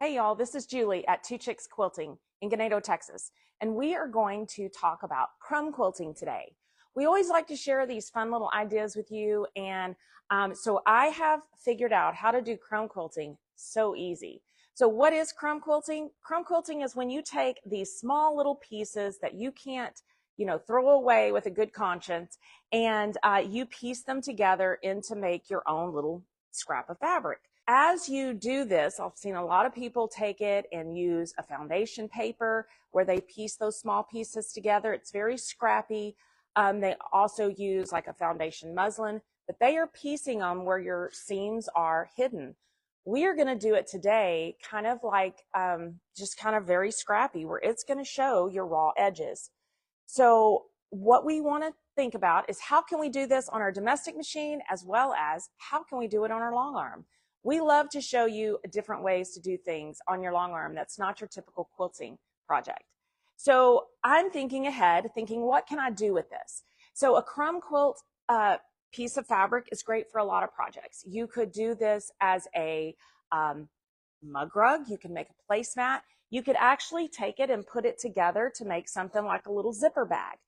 Hey y'all, this is Julie at Two Chicks Quilting in Ganado, Texas, and we are going to talk about crumb quilting today. We always like to share these fun little ideas with you, and so I have figured out how to do crumb quilting so easy. So what is crumb quilting? Crumb quilting is when you take these small little pieces that you can't, throw away with a good conscience, and you piece them together into make your own little scrap of fabric. As you do this, I've seen a lot of people take it and use a foundation paper where they piece those small pieces together. It's very scrappy. They also use like a foundation muslin, but they are piecing them where your seams are hidden. We are going to do it today kind of like just kind of very scrappy, where it's going to show your raw edges. So what we want to think about is, how can we do this on our domestic machine, as well as how can we do it on our long arm? We love to show you different ways to do things on your long arm that's not your typical quilting project. So I'm thinking ahead, thinking, what can I do with this? So a crumb quilt piece of fabric is great for a lot of projects. You could do this as a mug rug. You can make a placemat. You could actually take it and put it together to make something like a little zipper bag.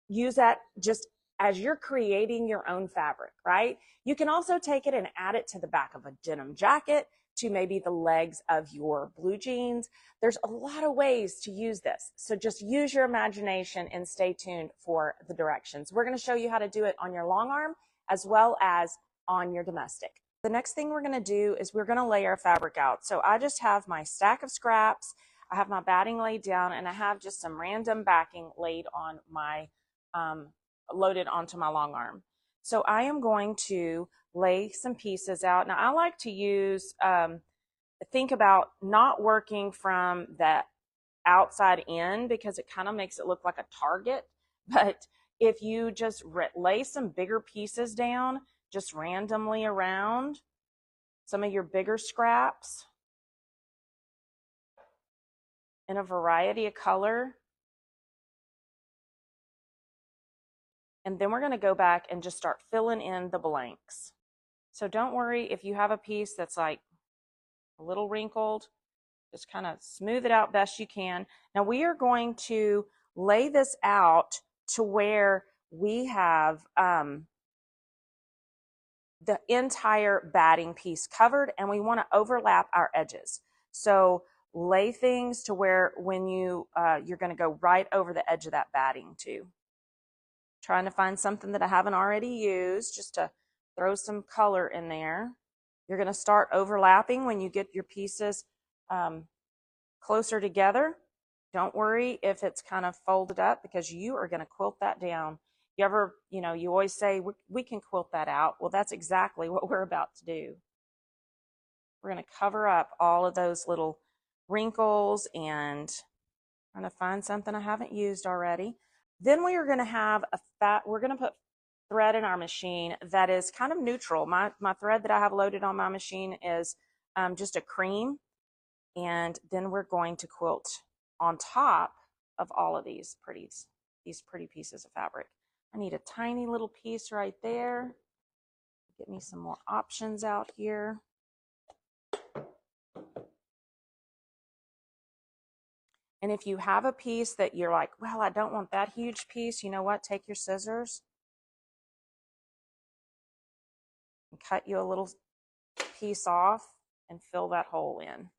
Use that just as you're creating your own fabric, right? You can also take it and add it to the back of a denim jacket, to maybe the legs of your blue jeans. There's a lot of ways to use this. So just use your imagination and stay tuned for the directions. We're going to show you how to do it on your long arm as well as on your domestic. The next thing we're going to do is we're going to lay our fabric out. So I just have my stack of scraps, I have my batting laid down, and I have just some random backing laid on my loaded onto my long arm. So I am going to lay some pieces out. Now I like to use, think about not working from the outside in, because it kind of makes it look like a target. But if you just lay some bigger pieces down, just randomly around some of your bigger scraps in a variety of color, and then we're going to go back and just start filling in the blanks. So don't worry if you have a piece that's like a little wrinkled, just kind of smooth it out best you can. Now we are going to lay this out to where we have the entire batting piece covered, and we want to overlap our edges. So lay things to where when you're going to go right over the edge of that batting too. Trying to find something that I haven't already used, just to throw some color in there. You're going to start overlapping when you get your pieces closer together. Don't worry if it's kind of folded up, because you are going to quilt that down. You ever, you always say, we can quilt that out. Well, that's exactly what we're about to do. We're going to cover up all of those little wrinkles, and trying to find something I haven't used already. Then we are going to have we're going to put thread in our machine that is kind of neutral. My thread that I have loaded on my machine is just a cream. And then we're going to quilt on top of all of these pretty pieces of fabric. I need a tiny little piece right there. Get me some more options out here. And if you have a piece that you're like, well, I don't want that huge piece, you know what? Take your scissors and cut you a little piece off and fill that hole in.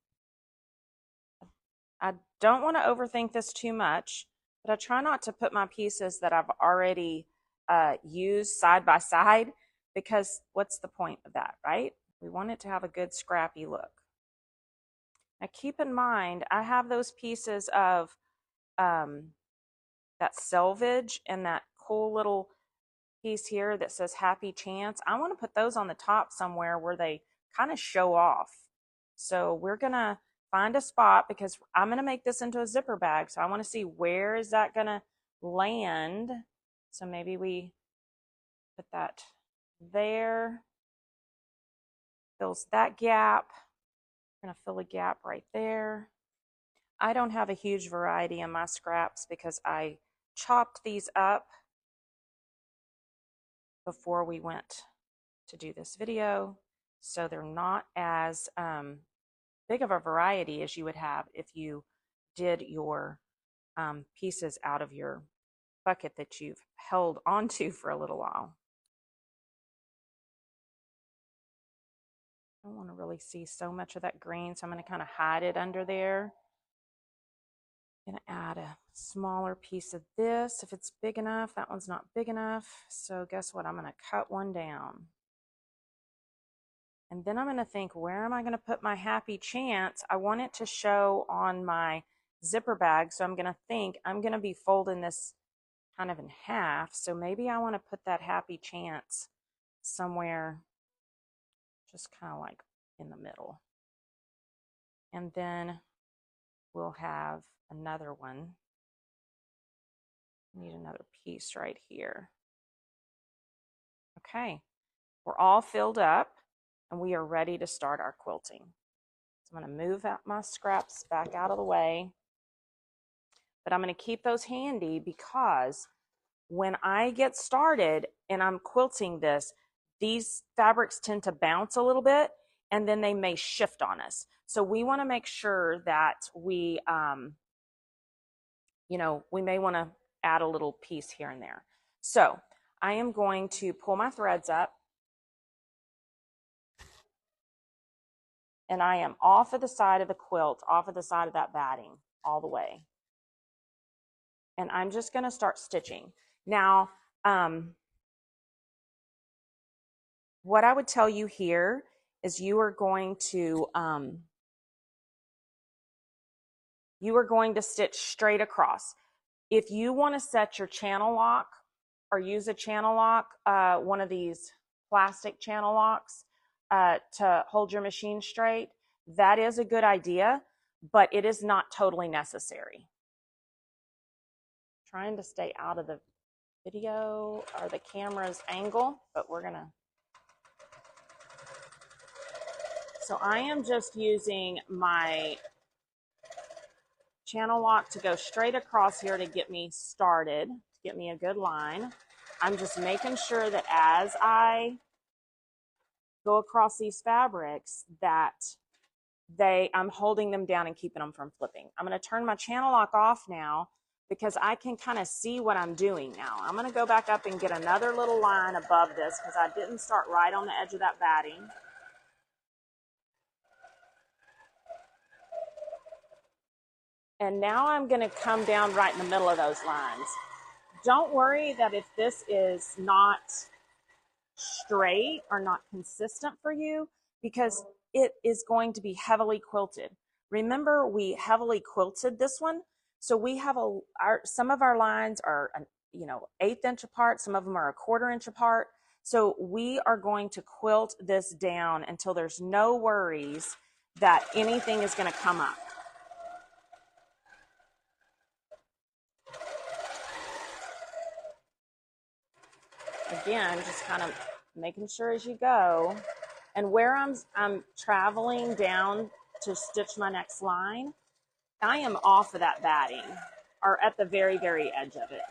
I don't want to overthink this too much, but I try not to put my pieces that I've already used side by side, because what's the point of that, right? We want it to have a good scrappy look. Now keep in mind, I have those pieces of that selvage and that cool little piece here that says Happy Chance. I want to put those on the top somewhere where they kind of show off. So we're going to find a spot, because I'm going to make this into a zipper bag. So I want to see, where is that going to land? So maybe we put that there. Fills that gap. We're going to fill a gap right there. I don't have a huge variety in my scraps, because I chopped these up before we went to do this video. So they're not as big of a variety as you would have if you did your pieces out of your bucket that you've held onto for a little while. I don't want to really see so much of that green, so I'm going to kind of hide it under there. I'm going to add a smaller piece of this if it's big enough. That one's not big enough, so guess what? I'm going to cut one down. And then I'm going to think, where am I going to put my happy chance? I want it to show on my zipper bag, so I'm going to think I'm going to be folding this kind of in half, so maybe I want to put that happy chance somewhere just kind of like in the middle. And then we'll have another one. Need another piece right here. Okay, we're all filled up and we are ready to start our quilting. So I'm going to move out my scraps back out of the way, but I'm going to keep those handy because when I get started and I'm quilting this, these fabrics tend to bounce a little bit and then they may shift on us. So we want to make sure that we, we may want to add a little piece here and there. So I am going to pull my threads up and I am off of the side of the quilt, off of the side of that batting all the way. And I'm just going to start stitching. Now, what I would tell you here is you are going to stitch straight across. If you want to set your channel lock or use a channel lock, one of these plastic channel locks to hold your machine straight, that is a good idea, but it is not totally necessary. Trying to stay out of the video or the camera's angle, but we're gonna. So I am just using my channel lock to go straight across here to get me started, to get me a good line. I'm just making sure that as I go across these fabrics that I'm holding them down and keeping them from flipping. I'm going to turn my channel lock off now because I can kind of see what I'm doing now. I'm going to go back up and get another little line above this because I didn't start right on the edge of that batting. And now I'm going to come down right in the middle of those lines. Don't worry that if this is not straight or not consistent for you, because it is going to be heavily quilted. Remember, we heavily quilted this one. So we have some of our lines are, 1/8 inch apart. Some of them are 1/4 inch apart. So we are going to quilt this down until there's no worries that anything is going to come up. Again, just kind of making sure as you go. And where I'm traveling down to stitch my next line, I am off of that batting or at the very, very edge of it.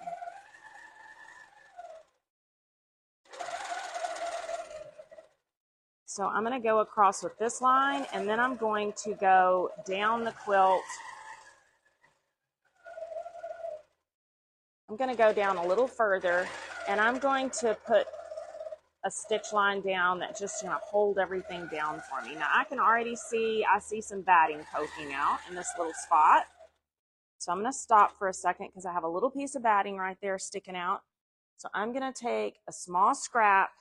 So I'm going to go across with this line and then I'm going to go down the quilt. I'm going to go down a little further and I'm going to put a stitch line down that just going to hold everything down for me. Now I can already see, I see some batting poking out in this little spot. So I'm going to stop for a second because I have a little piece of batting right there sticking out. So I'm going to take a small scrap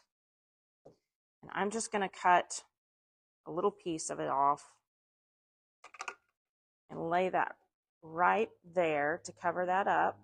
and I'm just going to cut a little piece of it off and lay that right there to cover that up.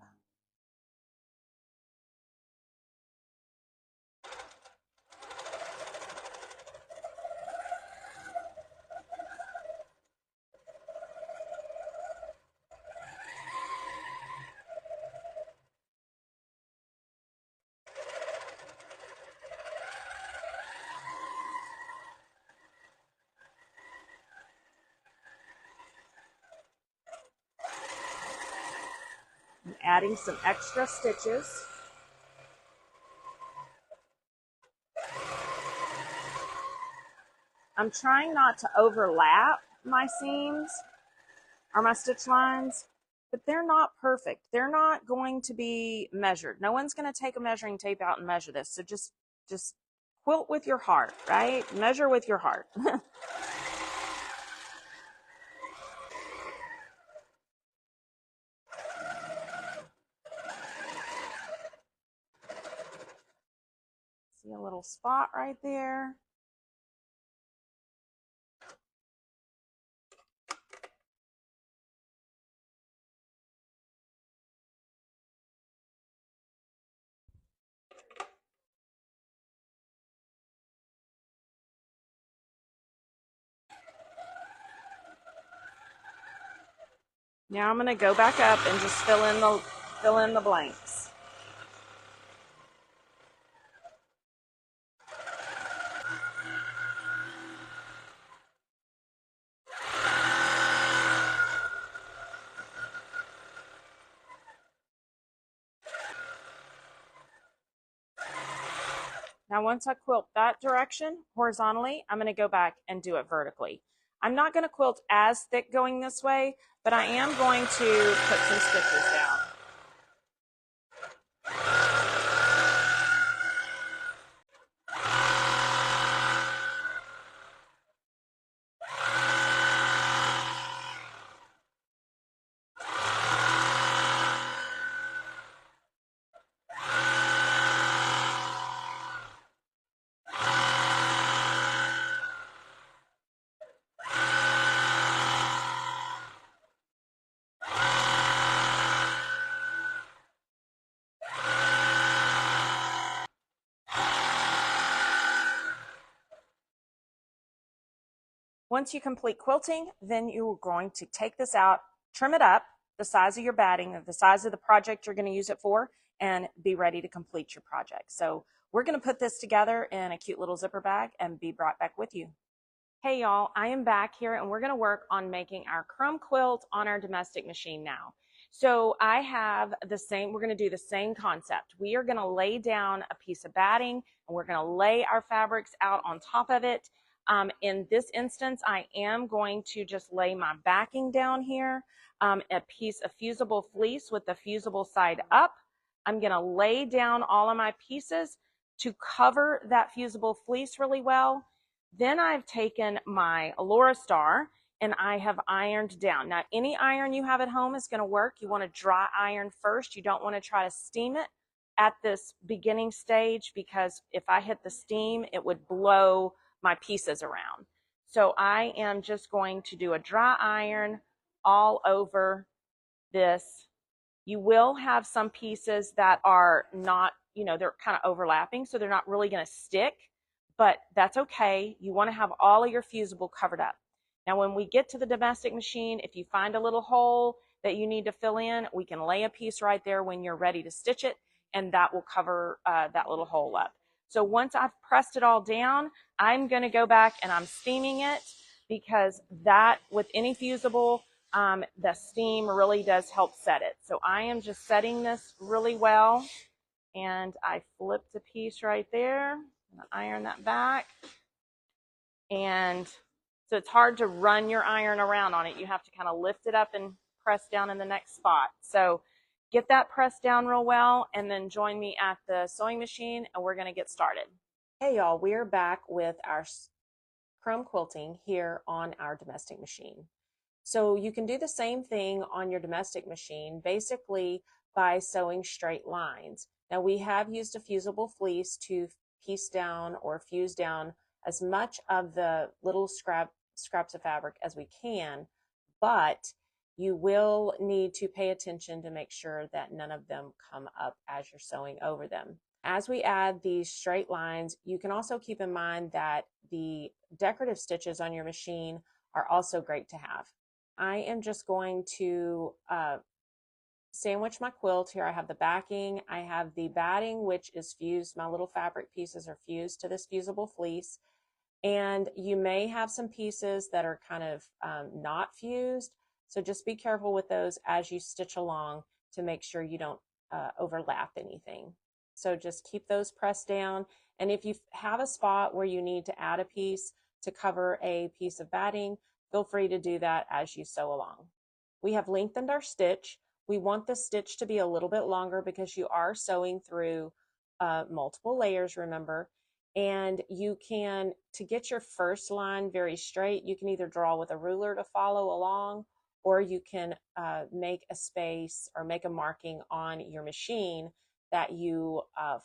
I'm adding some extra stitches. I'm trying not to overlap my seams or my stitch lines, but they're not perfect. They're not going to be measured. No one's going to take a measuring tape out and measure this. So just quilt with your heart, right? Measure with your heart. See a little spot right there. Now I'm going to go back up and just fill in the blanks. Now, once I quilt that direction horizontally, I'm going to go back and do it vertically. I'm not going to quilt as thick going this way, but I am going to put some stitches down. Once you complete quilting, then you're going to take this out, trim it up, the size of your batting, the size of the project you're going to use it for, and be ready to complete your project. So we're going to put this together in a cute little zipper bag and be brought back with you. Hey y'all, I am back here and we're going to work on making our crumb quilt on our domestic machine now. So I have the same, we're going to do the same concept. We are going to lay down a piece of batting and we're going to lay our fabrics out on top of it. In this instance, I am going to just lay my backing down here, a piece of fusible fleece with the fusible side up. I'm going to lay down all of my pieces to cover that fusible fleece really well. Then I've taken my Allura Star and I have ironed down. Now, any iron you have at home is going to work. You want to dry iron first. You don't want to try to steam it at this beginning stage because if I hit the steam, it would blow my pieces around. So I am just going to do a dry iron all over this. You will have some pieces that are not, they're kind of overlapping, so they're not really going to stick, but that's okay. You want to have all of your fusible covered up. Now, when we get to the domestic machine, if you find a little hole that you need to fill in, we can lay a piece right there when you're ready to stitch it, and that will cover that little hole up. So once I've pressed it all down, I'm going to go back and I'm steaming it because that, with any fusible, the steam really does help set it. So I am just setting this really well, and I flipped a piece right there. Iron that back, and so it's hard to run your iron around on it. You have to kind of lift it up and press down in the next spot. So get that pressed down real well, and then join me at the sewing machine, and we're going to get started. Hey y'all, we're back with our crumb quilting here on our domestic machine. So you can do the same thing on your domestic machine, basically by sewing straight lines. Now we have used a fusible fleece to piece down or fuse down as much of the little scraps of fabric as we can, but you will need to pay attention to make sure that none of them come up as you're sewing over them. As we add these straight lines, you can also keep in mind that the decorative stitches on your machine are also great to have. I am just going to sandwich my quilt here. I have the backing, I have the batting, which is fused. My little fabric pieces are fused to this fusible fleece. And you may have some pieces that are kind of not fused. So just be careful with those as you stitch along to make sure you don't overlap anything. So just keep those pressed down. And if you have a spot where you need to add a piece to cover a piece of batting, feel free to do that as you sew along. We have lengthened our stitch. We want the stitch to be a little bit longer because you are sewing through multiple layers, remember. And you can, to get your first line very straight, you can either draw with a ruler to follow along, or you can make a space or make a marking on your machine that you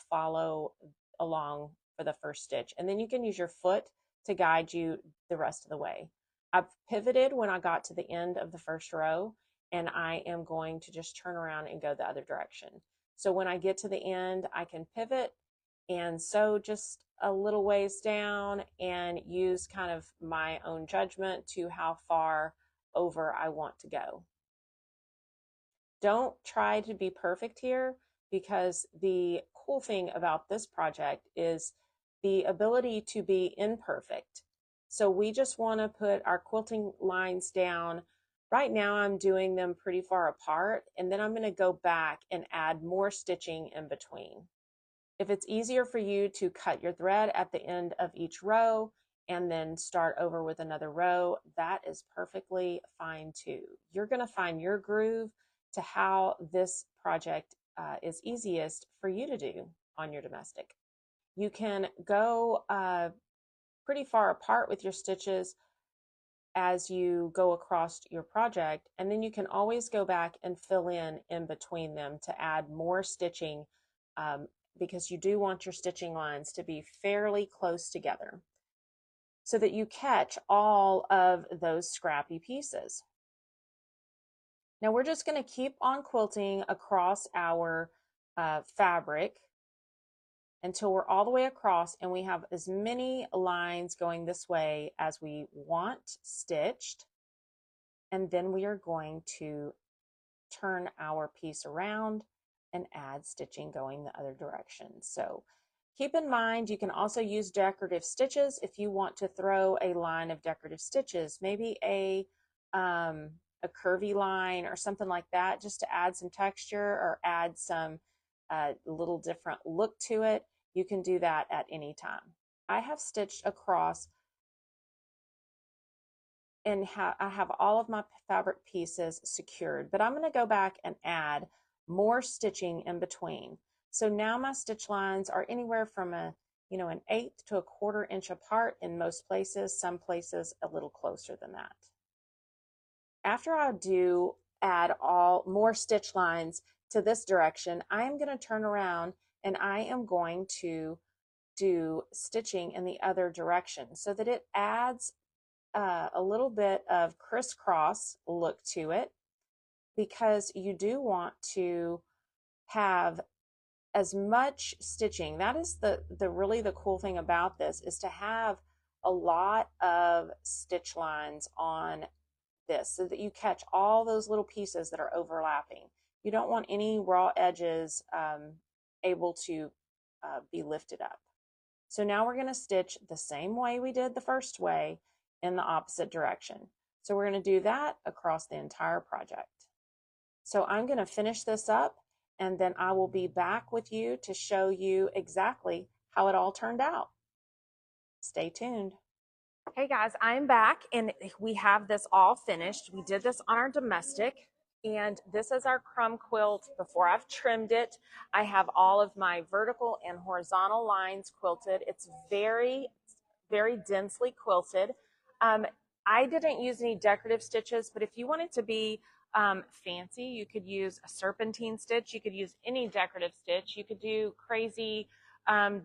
follow along for the first stitch. And then you can use your foot to guide you the rest of the way. I've pivoted when I got to the end of the first row, and I am going to just turn around and go the other direction. So when I get to the end, I can pivot and sew just a little ways down and use kind of my own judgment to how far over I want to go. Don't try to be perfect here, because the cool thing about this project is the ability to be imperfect. So we just want to put our quilting lines down. Right now I'm doing them pretty far apart, and then I'm going to go back and add more stitching in between. If it's easier for you to cut your thread at the end of each row and then start over with another row, that is perfectly fine too. You're going to find your groove to how this project is easiest for you to do on your domestic. You can go pretty far apart with your stitches as you go across your project, and then you can always go back and fill in between them to add more stitching, because you do want your stitching lines to be fairly close together so that you catch all of those scrappy pieces. Now we're just going to keep on quilting across our fabric until we're all the way across and we have as many lines going this way as we want stitched. And then we are going to turn our piece around and add stitching going the other direction. So keep in mind, you can also use decorative stitches if you want to throw a line of decorative stitches, maybe a curvy line or something like that, just to add some texture or add some little different look to it. You can do that at any time. I have stitched across and I have all of my fabric pieces secured, but I'm going to go back and add more stitching in between. So now my stitch lines are anywhere from an 1/8 to 1/4 inch apart in most places, some places a little closer than that. After I do add all more stitch lines to this direction, I am going to turn around and I am going to do stitching in the other direction so that it adds a little bit of crisscross look to it, because you do want to have as much stitching. That is the really the cool thing about this, is to have a lot of stitch lines on this so that you catch all those little pieces that are overlapping. You don't want any raw edges able to be lifted up. So now we're going to stitch the same way we did the first way in the opposite direction. So we're going to do that across the entire project. So I'm going to finish this up, and then I will be back with you to show you exactly how it all turned out. Stay tuned. Hey guys, I'm back and we have this all finished. We did this on our domestic, and this is our crumb quilt before I've trimmed it. I have all of my vertical and horizontal lines quilted. It's very, very densely quilted. I didn't use any decorative stitches, but if you wanted to be fancy, you could use a serpentine stitch. You could use any decorative stitch. You could do crazy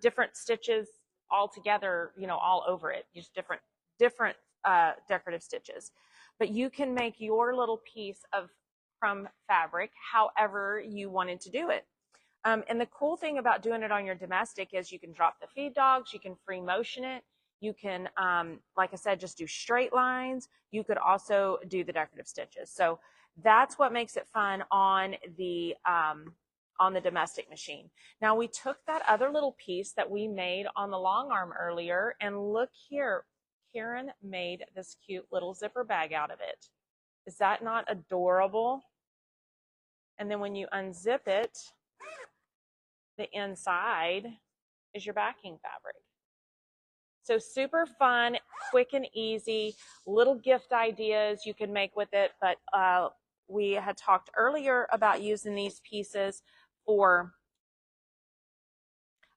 different stitches all together, all over it, just different decorative stitches. But you can make your little piece of crumb fabric however you wanted to do it. And the cool thing about doing it on your domestic is you can drop the feed dogs, you can free motion it, you can, like I said, just do straight lines. You could also do the decorative stitches. So that's what makes it fun on the domestic machine. Now we took that other little piece that we made on the long arm earlier, and look here, Karen made this cute little zipper bag out of it. Is that not adorable? And then when you unzip it, the inside is your backing fabric. So super fun, quick and easy, little gift ideas you can make with it. But we had talked earlier about using these pieces for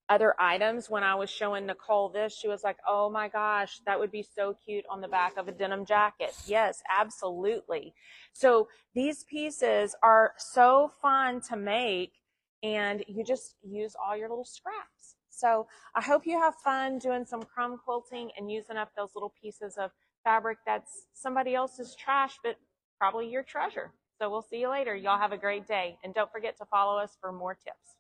other items. When I was showing Nicole this, she was like, oh my gosh, that would be so cute on the back of a denim jacket. Yes, absolutely. So these pieces are so fun to make, and you just use all your little scraps. So I hope you have fun doing some crumb quilting and using up those little pieces of fabric that's somebody else's trash, but probably your treasure. So we'll see you later. Y'all have a great day. And don't forget to follow us for more tips.